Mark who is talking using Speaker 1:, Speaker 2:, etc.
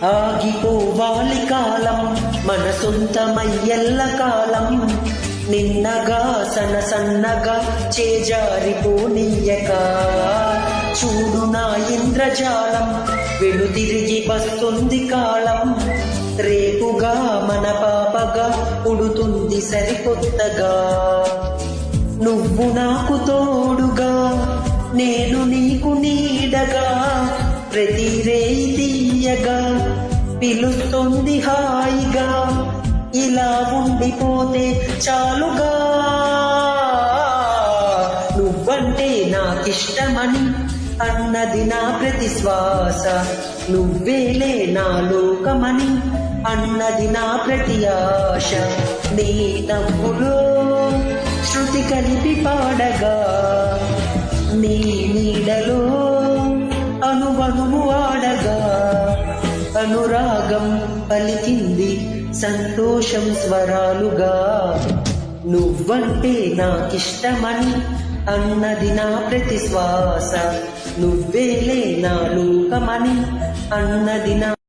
Speaker 1: ఆగిపోవాలి కాలం మన సొంతమయ్యల్ల కాలం నిన్నగా సన్నగా చేజారిపోనీయక చూడు నా ఇంద్రజాలం వెనుతిరిగి వస్తుంది కాలం రేపుగా మన పాపగా పుడుతుంది సరికొత్తగా నువ్వు నాకు తోడుగా నేను నీకు నీడగా ప్రతి రేయి తీయగా పిలుస్తుంది హాయిగా ఇలా ఉండిపోతే చాలుగా నువ్వంటే నాకిష్టమని అన్నది నా ప్రతి శ్వాస నువ్వేలే నా లోకమని అన్నది నా ప్రతి ఆశ నీ నవ్వులో శృతి కలిపి పాడగా నీ నీడలో అనువనువు ఆడగా అనురాగం పలికింది సంతోషం స్వరాలుగా నువ్వంటే నాకిష్టమని అన్నది నా ప్రతి శ్వాస నువ్వేలే నా లోకమని అన్నది నా